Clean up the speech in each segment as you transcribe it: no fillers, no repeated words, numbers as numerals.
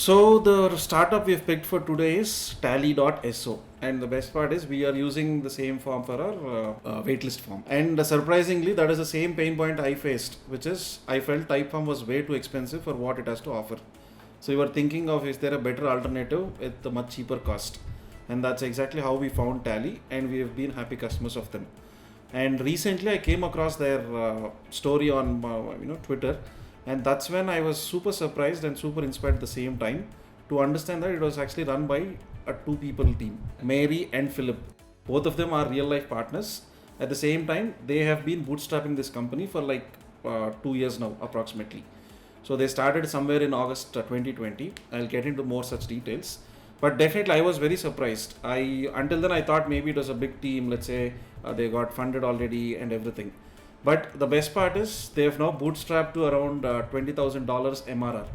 So the startup we've picked for today is tally.so, and the best part is we are using the same form for our waitlist form. And surprisingly, that is the same pain point I faced, which is I felt Typeform was way too expensive for what it has to offer. So we were thinking of, is there a better alternative with a much cheaper cost? And that's exactly how we found Tally, and we have been happy customers of them. And recently I came across their story on Twitter, and that's when I was super surprised and super inspired at the same time to understand that it was actually run by a two people team, Marie and Philip. Both of them are real life partners. At the same time, they have been bootstrapping this company for like 2 years now approximately. So they started somewhere in August 2020. I'll get into more such details. But definitely I was very surprised. Until then I thought maybe it was a big team, let's say they got funded already and everything. But the best part is they have now bootstrapped to around $20,000 MRR.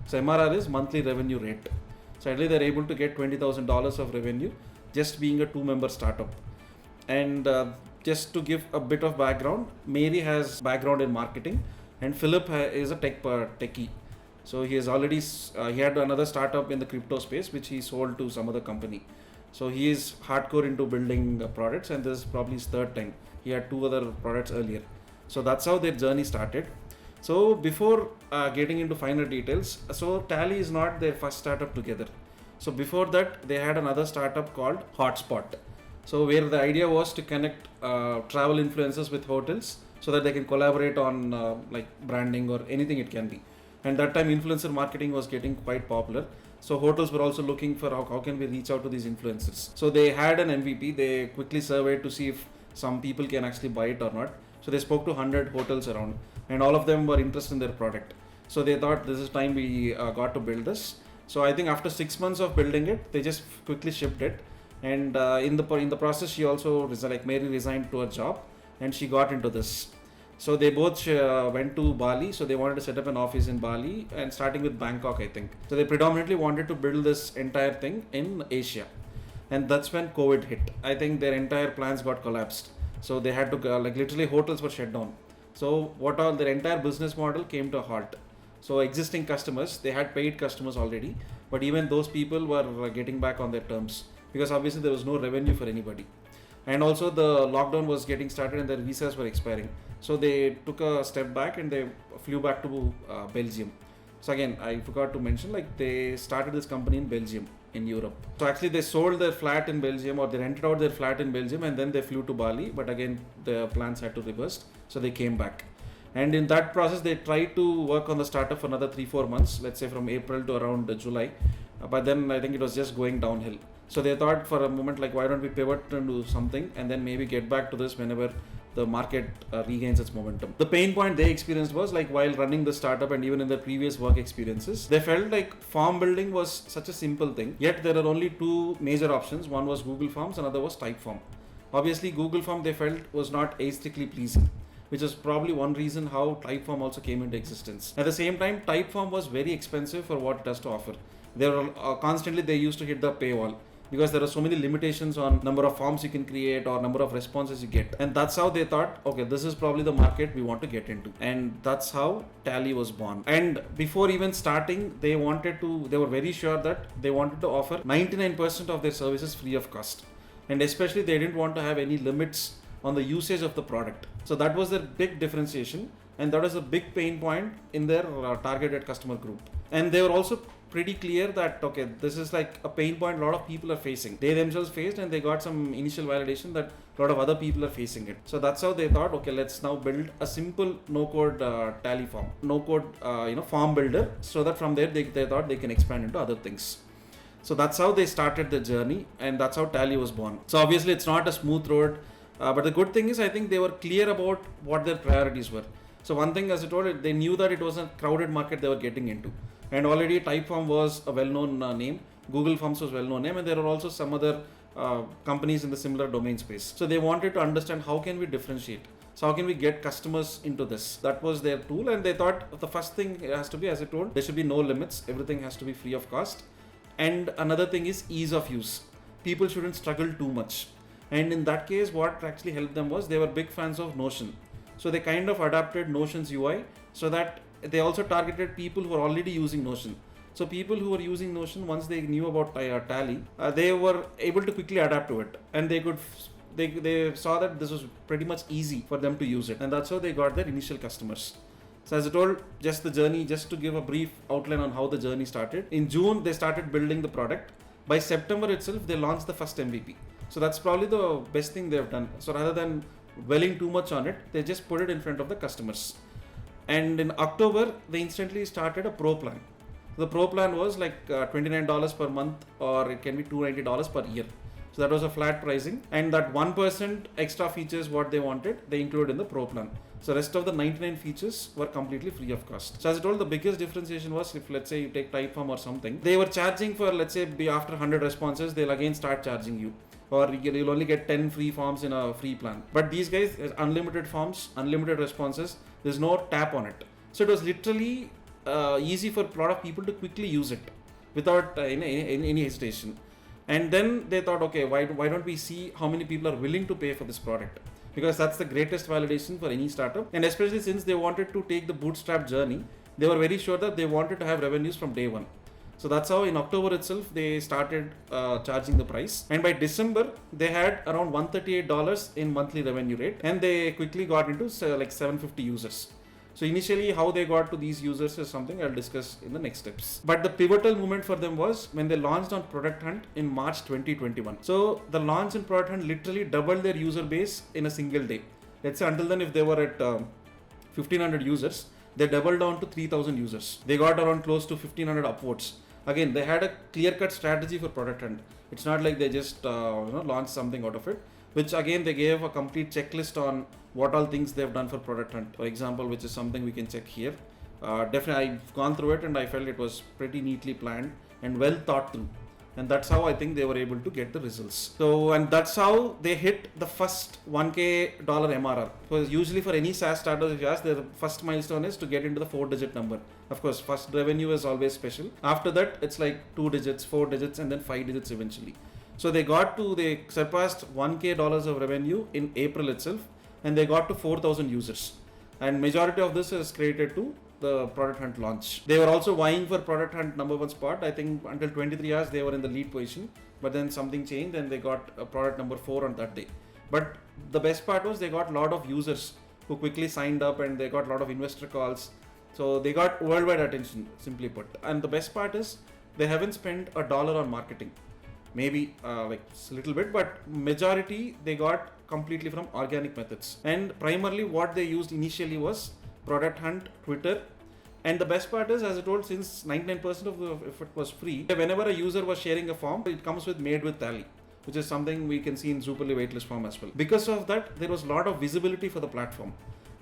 So MRR is monthly revenue rate. So at least they're able to get $20,000 of revenue just being a two-member startup. And just to give a bit of background, Mary has background in marketing and Philip is a techie. So he has already he had another startup in the crypto space which he sold to some other company. So he is hardcore into building products, and this is probably his third time. He had two other products earlier. So that's how their journey started. So before getting into finer details, so Tally is not their first startup together. So before that, they had another startup called Hotspot. So where the idea was to connect travel influencers with hotels so that they can collaborate on like branding or anything it can be. And that time influencer marketing was getting quite popular. So hotels were also looking for how can we reach out to these influencers. So they had an MVP. They quickly surveyed to see if some people can actually buy it or not. So they spoke to 100 hotels around, and all of them were interested in their product. So they thought this is time we got to build this. So I think after 6 months of building it, they just quickly shipped it. And in the process, she also Mary resigned to her job, and she got into this. So they both went to Bali. So they wanted to set up an office in Bali, and starting with Bangkok, I think. So they predominantly wanted to build this entire thing in Asia. And that's when COVID hit. I think their entire plans got collapsed. So they had to literally hotels were shut down. So their entire business model came to a halt. So existing customers, they had paid customers already, but even those people were getting back on their terms because obviously there was no revenue for anybody. And also the lockdown was getting started and their visas were expiring. So they took a step back and they flew back to Belgium. So again, I forgot to mention, they started this company in Belgium, in Europe. So actually they sold their flat in Belgium, or they rented out their flat in Belgium, and then they flew to Bali. But again, the plans had to reverse. So they came back. And in that process, they tried to work on the startup for another 3-4 months, let's say from April to around July. But then I think it was just going downhill. So they thought for a moment, why don't we pivot and do something and then maybe get back to this whenever the market regains its momentum. The pain point they experienced was while running the startup and even in their previous work experiences, they felt like form building was such a simple thing. Yet there are only two major options. One was Google Forms, another was Typeform. Obviously, Google Form they felt was not aesthetically pleasing, which is probably one reason how Typeform also came into existence. At the same time, Typeform was very expensive for what it has to offer. They were constantly they used to hit the paywall, because there are so many limitations on number of forms you can create or number of responses you get. And that's how they thought, okay, this is probably the market we want to get into. And that's how Tally was born. And before even starting, they were very sure that they wanted to offer 99% of their services free of cost. And especially they didn't want to have any limits on the usage of the product. So that was their big differentiation. And that was a big pain point in their targeted customer group. And they were also pretty clear that, okay, this is like a pain point a lot of people are facing. They themselves faced, and they got some initial validation that a lot of other people are facing it. So that's how they thought, okay, let's now build a simple no-code Tally form, no-code form builder, so that from there they thought they can expand into other things. So that's how they started the journey, and that's how Tally was born. So obviously it's not a smooth road, but the good thing is I think they were clear about what their priorities were. So one thing, as I told, they knew that it was a crowded market they were getting into. And already Typeform was a well-known name, Google Forms was a well-known name, and there are also some other companies in the similar domain space. So they wanted to understand how can we differentiate. So how can we get customers into this? That was their tool, and they thought the first thing has to be, as I told, there should be no limits. Everything has to be free of cost. And another thing is ease of use. People shouldn't struggle too much. And in that case, what actually helped them was they were big fans of Notion. So they kind of adapted Notion's UI so that they also targeted people who are already using Notion. So people who were using Notion, once they knew about Tally, they were able to quickly adapt to it, and they saw that this was pretty much easy for them to use it, and that's how they got their initial customers. So as I told, just the journey, just to give a brief outline on how the journey started. In June, they started building the product. By September itself, they launched the first MVP. So that's probably the best thing they've done. So rather than dwelling too much on it, they just put it in front of the customers. And in October, they instantly started a pro plan. The pro plan was like $29 per month, or it can be $290 per year. So that was a flat pricing, and that 1% extra features what they wanted, they included in the pro plan. So rest of the 99 features were completely free of cost. So as I told, the biggest differentiation was, if let's say you take Typeform or something, they were charging for, let's say, after 100 responses, they'll again start charging you. Or you'll only get 10 free forms in a free plan. But these guys, unlimited forms, unlimited responses, there's no tap on it. So it was literally easy for a lot of people to quickly use it without any hesitation. And then they thought, okay, why don't we see how many people are willing to pay for this product? Because that's the greatest validation for any startup. And especially since they wanted to take the bootstrap journey, they were very sure that they wanted to have revenues from day one. So that's how in October itself, they started charging the price. And by December, they had around $138 in monthly revenue rate. And they quickly got into like 750 users. So initially, how they got to these users is something I'll discuss in the next steps. But the pivotal moment for them was when they launched on Product Hunt in March 2021. So the launch in Product Hunt literally doubled their user base in a single day. Let's say until then, if they were at 1500 users, they doubled down to 3000 users. They got around close to 1500 upwards. Again, they had a clear-cut strategy for Product Hunt. It's not like they just launched something out of it. Which again, they gave a complete checklist on what all things they've done for Product Hunt, for example, which is something we can check here. Definitely, I've gone through it and I felt it was pretty neatly planned and well thought through. And that's how I think they were able to get the results. So, and that's how they hit the first $1K MRR. Because usually for any SaaS startup, if you ask, the first milestone is to get into the 4-digit number. Of course, first revenue is always special. After that, it's like 2 digits, 4 digits, and then 5 digits eventually. So they surpassed $1K of revenue in April itself, and they got to 4,000 users. And majority of this is credited to the Product Hunt launch. They were also vying for Product Hunt number 1 spot. I think until 23 hours they were in the lead position, but then something changed and they got a product number 4 on that day. But the best part was they got a lot of users who quickly signed up, and they got a lot of investor calls. So they got worldwide attention, simply put. And the best part is they haven't spent $1 on marketing. Maybe like a little bit, but majority they got completely from organic methods. And primarily what they used initially was Product Hunt, Twitter. And the best part is, as I told, since 99% of the effort was free, whenever a user was sharing a form, it comes with made with Tally, which is something we can see in Zuperly waitlist form as well. Because of that, there was a lot of visibility for the platform.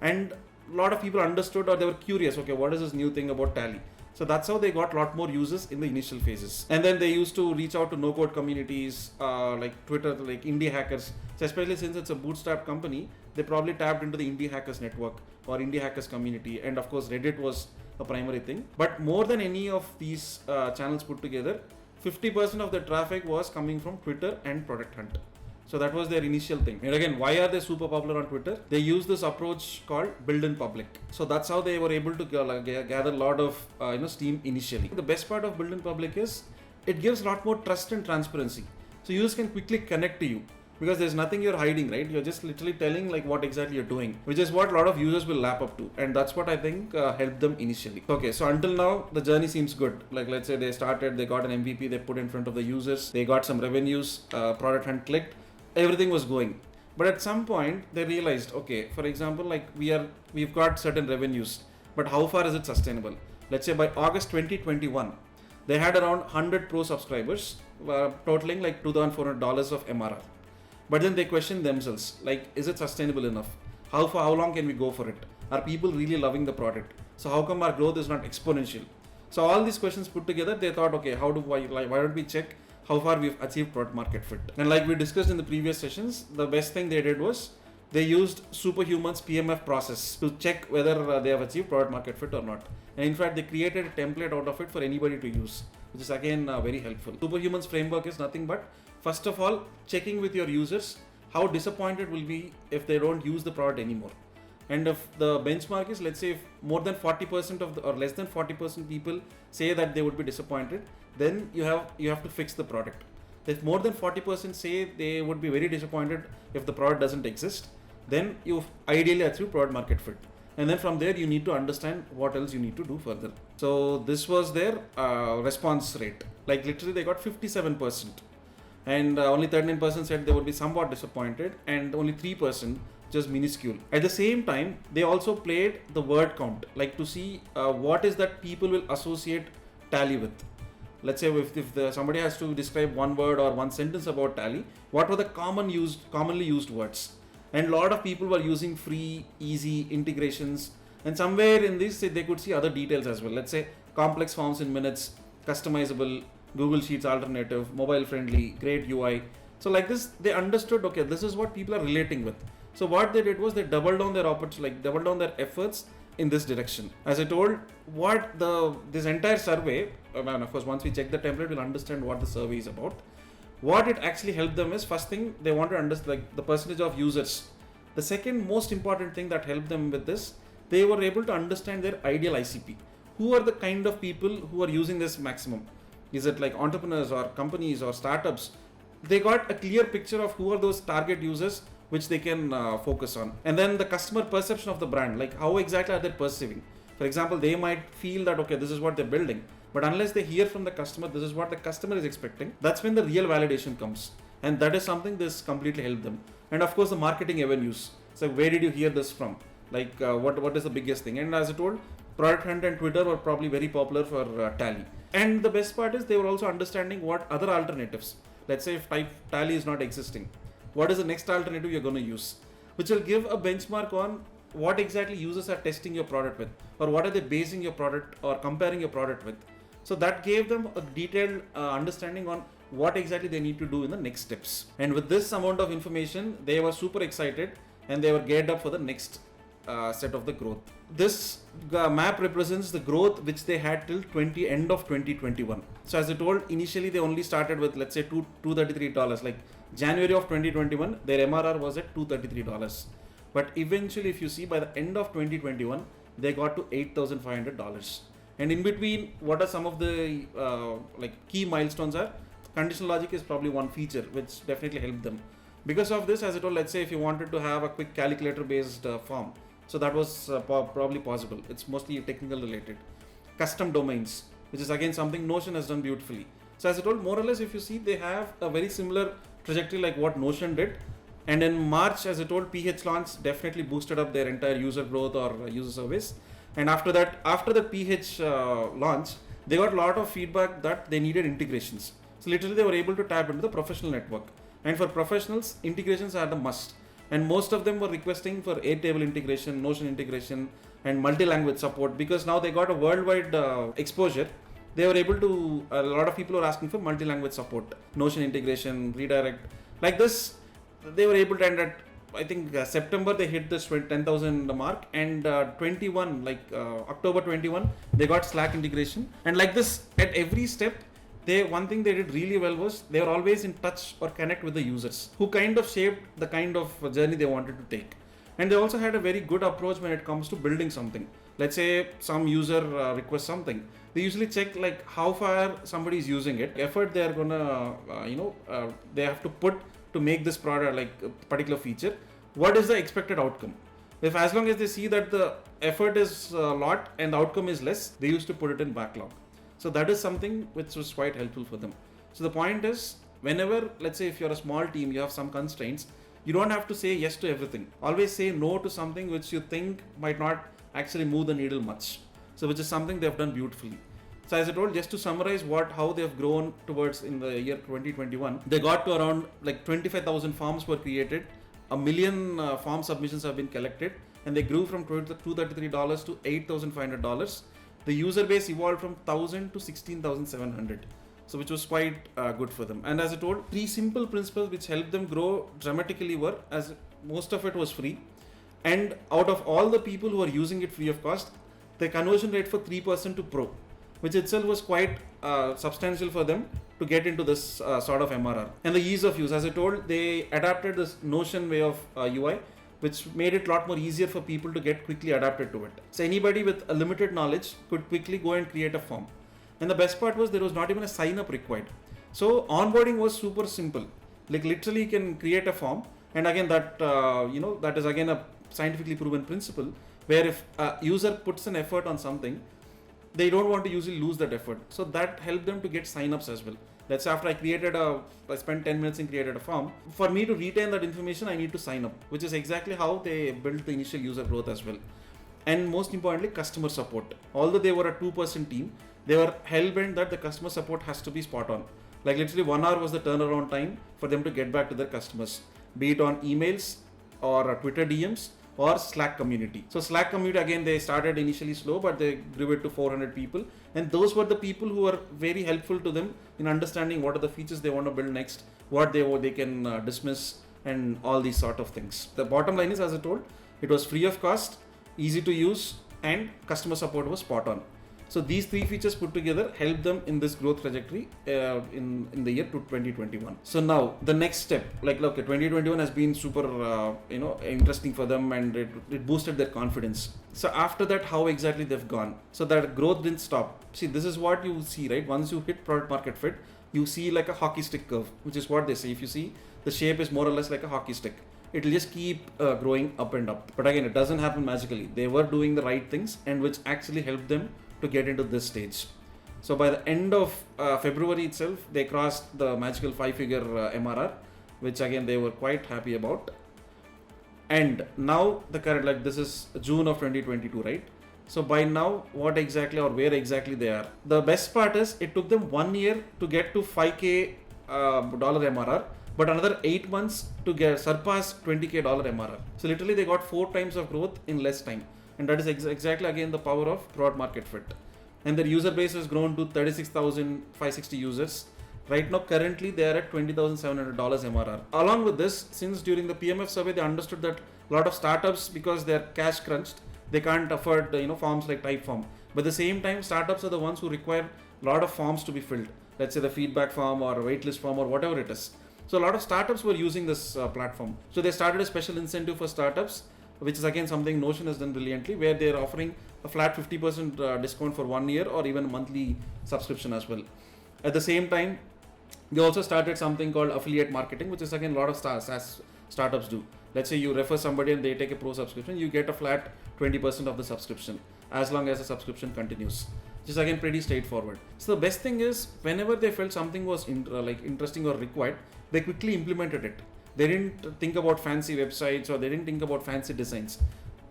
And a lot of people understood, or they were curious, okay, what is this new thing about Tally? So that's how they got a lot more users in the initial phases. And then they used to reach out to no-code communities like Twitter, like indie hackers. So especially since it's a bootstrap company, they probably tapped into the indie hackers network or indie hackers community. And of course, Reddit was a primary thing. But more than any of these channels put together, 50% of the traffic was coming from Twitter and Product Hunt. So that was their initial thing. And again, why are they super popular on Twitter? They use this approach called build in public. So that's how they were able to gather a lot of steam initially. The best part of build in public is it gives a lot more trust and transparency. So users can quickly connect to you because there's nothing you're hiding, right? You're just literally telling like what exactly you're doing, which is what a lot of users will lap up to. And that's what I think helped them initially. Okay, so until now, the journey seems good. Like let's say they started, they got an MVP, they put in front of the users, they got some revenues, Product Hunt clicked. Everything was going, but at some point they realized, okay, for example, like we've got certain revenues, but how far is it sustainable? Let's say by August 2021, they had around 100 pro subscribers, totaling like $2,400 of MRR. But then they questioned themselves, like, is it sustainable enough? How long can we go for it? Are people really loving the product? So how come our growth is not exponential? So all these questions put together, they thought, okay, why don't we check how far we've achieved product market fit? And like we discussed in the previous sessions, the best thing they did was they used Superhuman's PMF process to check whether they have achieved product market fit or not. And in fact, they created a template out of it for anybody to use, which is again very helpful. Superhuman's framework is nothing but, first of all, checking with your users how disappointed will be if they don't use the product anymore. And if the benchmark is, let's say, if more than 40% of the, or less than 40% people say that they would be disappointed, then you have to fix the product. If more than 40% say they would be very disappointed if the product doesn't exist, then you ideally achieve product market fit. And then from there you need to understand what else you need to do further. So this was their response rate. Like literally they got 57%, and only 39% said they would be somewhat disappointed, and only 3% just minuscule. At the same time, they also played the word count, like to see what is that people will associate Tally with. Let's say if somebody has to describe one word or one sentence about Tally, what were the commonly used words? And a lot of people were using free, easy, integrations, and somewhere in this they could see other details as well. Let's say complex forms in minutes, customizable, Google Sheets alternative, mobile friendly, great UI. So like this, they understood, okay, this is what people are relating with. So what they did was they doubled down their efforts in this direction. As I told, this entire survey, and of course once we check the template, we'll understand what the survey is about. What it actually helped them is, first thing, they want to understand like the percentage of users. The second most important thing that helped them with this, they were able to understand their ideal ICP. Who are the kind of people who are using this maximum? Is it like entrepreneurs or companies or startups? They got a clear picture of who are those target users which they can focus on. And then the customer perception of the brand, like how exactly are they perceiving? For example, they might feel that, okay, this is what they're building, but unless they hear from the customer, this is what the customer is expecting, that's when the real validation comes. And that is something this completely helped them. And of course, the marketing avenues. So where did you hear this from? Like what is the biggest thing? And as I told, Product Hunt and Twitter were probably very popular for Tally. And the best part is they were also understanding what other alternatives. Let's say if Tally is not existing, what is the next alternative you're going to use? Which will give a benchmark on what exactly users are testing your product with, or what are they basing your product or comparing your product with. So that gave them a detailed understanding on what exactly they need to do in the next steps. And with this amount of information, they were super excited and they were geared up for the next set of the growth. This map represents the growth which they had till end of 2021. So as I told, initially they only started with, let's say, $233. Like January of 2021, their MRR was at $233. But eventually, if you see, by the end of 2021, they got to $8,500. And in between, what are some of the key milestones are? Conditional logic is probably one feature which definitely helped them. Because of this, as I told, let's say if you wanted to have a quick calculator based form, so that was probably possible. It's mostly technical related. Custom domains, which is again something Notion has done beautifully. So as I told, more or less, if you see, they have a very similar trajectory like what Notion did. And in March, as I told, PH launch definitely boosted up their entire user growth or user service. And after the PH launch, they got a lot of feedback that they needed integrations. So literally they were able to tap into the professional network. And for professionals, integrations are the must. And most of them were requesting for Airtable integration, Notion integration, and multi-language support, because now they got a worldwide exposure. They were able to, a lot of people were asking for multi-language support, Notion integration, redirect. Like this, they were able to, and at I think September they hit this 10,000 mark, and October 21 they got Slack integration. And like this, at every step, one thing they did really well was they were always in touch or connect with the users, who kind of shaped the kind of journey they wanted to take. And they also had a very good approach when it comes to building something. Let's say some user requests something, they usually check like how far somebody is using it, effort they are gonna they have to put to make this product, like a particular feature. What is the expected outcome? If as long as they see that the effort is a lot and the outcome is less, they used to put it in backlog. So that is something which was quite helpful for them. So the point is, whenever, let's say if you're a small team, you have some constraints, you don't have to say yes to everything. Always say no to something which you think might not actually move the needle much. So which is something they've done beautifully. So as I told, just to summarize how they have grown towards in the year 2021, they got to around like 25,000 forms were created, 1 million form submissions have been collected, and they grew from $233 to $8,500. The user base evolved from 1,000 to 16,700. So which was quite good for them. And as I told, 3 simple principles which helped them grow dramatically were, as most of it was free, and out of all the people who are using it free of cost, the conversion rate for 3% to pro, which itself was quite substantial for them to get into this sort of MRR. And the ease of use, as I told, they adapted this Notion way of UI, which made it a lot more easier for people to get quickly adapted to it. So anybody with a limited knowledge could quickly go and create a form. And the best part was there was not even a sign up required. So onboarding was super simple. Like literally you can create a form, and again that that is again a scientifically proven principle where if a user puts an effort on something, they don't want to usually lose that effort. So that helped them to get signups as well. Let's say after I spent 10 minutes and created a form. For me to retain that information, I need to sign up, which is exactly how they built the initial user growth as well. And most importantly, customer support. Although they were a 2-person team, they were hell-bent that the customer support has to be spot on. Like literally 1 hour was the turnaround time for them to get back to their customers, be it on emails or Twitter DMs or Slack community. So Slack community, again, they started initially slow, but they grew it to 400 people. And those were the people who were very helpful to them in understanding what are the features they want to build next, what they can dismiss, and all these sort of things. The bottom line is, as I told, it was free of cost, easy to use, and customer support was spot on. So these 3 features put together helped them in this growth trajectory in the year to 2021. So now the next step, like look, 2021 has been super interesting for them, and it boosted their confidence. So after that, how exactly they've gone? So that growth didn't stop. See, this is what you see, right? Once you hit product market fit, you see like a hockey stick curve, which is what they say. If you see, the shape is more or less like a hockey stick. It will just keep growing up and up. But again, it doesn't happen magically. They were doing the right things, and which actually helped them to get into this stage. So by the end of February itself, they crossed the magical 5-figure MRR, which again they were quite happy about. And now the current, like this is June of 2022, right? So by now, what exactly or where exactly they are? The best part is it took them 1 year to get to $5K MRR, but another 8 months to surpass $20K MRR. So literally they got 4 times of growth in less time. And that is exactly again the power of product market fit. And their user base has grown to 36,560 users. Right now, currently they are at $20,700 MRR. Along with this, since during the PMF survey, they understood that a lot of startups, because they are cash crunched, they can't afford forms like Typeform. But at the same time, startups are the ones who require a lot of forms to be filled. Let's say the feedback form or a waitlist form or whatever it is. So a lot of startups were using this platform. So they started a special incentive for startups, which is again something Notion has done brilliantly, where they are offering a flat 50% discount for 1 year or even monthly subscription as well. At the same time, they also started something called affiliate marketing, which is again a lot of SaaS startups do. Let's say you refer somebody and they take a pro subscription, you get a flat 20% of the subscription as long as the subscription continues. Which is again pretty straightforward. So the best thing is, whenever they felt something was interesting or required, they quickly implemented it. They didn't think about fancy websites or they didn't think about fancy designs.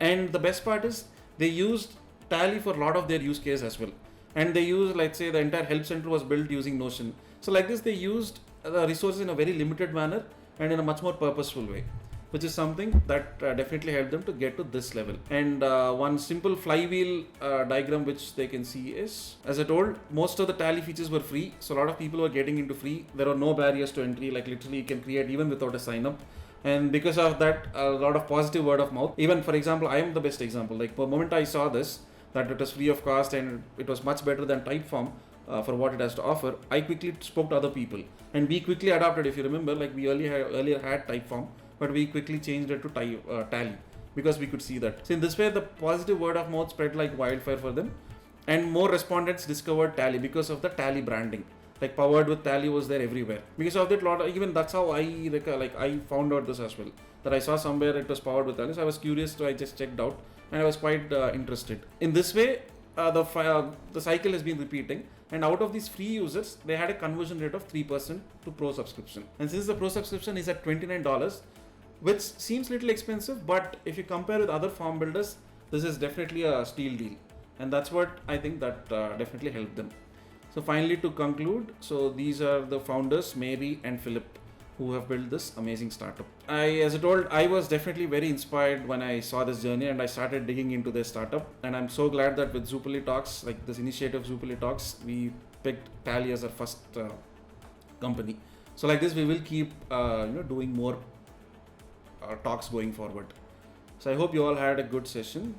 And the best part is they used Tally for a lot of their use case as well. And they used, let's say, the entire help center was built using Notion. So like this, they used the resources in a very limited manner and in a much more purposeful way, which is something that definitely helped them to get to this level. And one simple flywheel diagram which they can see is, as I told, most of the Tally features were free. So a lot of people were getting into free. There are no barriers to entry, like literally you can create even without a sign up. And because of that, a lot of positive word of mouth. Even for example, I am the best example. Like the moment I saw this, that it was free of cost and it was much better than Typeform for what it has to offer, I quickly spoke to other people. And we quickly adopted, if you remember, like we earlier had Typeform, but we quickly changed it to Tally because we could see that. So in this way, the positive word of mouth spread like wildfire for them, and more respondents discovered Tally because of the Tally branding. Like powered with Tally was there everywhere. Because of that, even that's how I found out this as well. That I saw somewhere it was powered with Tally, so I was curious, so I just checked out, and I was quite interested. In this way, the cycle has been repeating, and out of these free users, they had a conversion rate of 3% to pro subscription. And since the pro subscription is at $29, which seems little expensive, but if you compare with other form builders, this is definitely a steal deal. And that's what I think that definitely helped them. So finally, to conclude, so these are the founders, Marie and Filip, who have built this amazing startup. As I told, I was definitely very inspired when I saw this journey and I started digging into their startup. And I'm so glad that with Zuperly Talks, like this initiative Zuperly Talks, we picked Tally as our first company. So like this, we will keep doing more talks going forward. So I hope you all had a good session.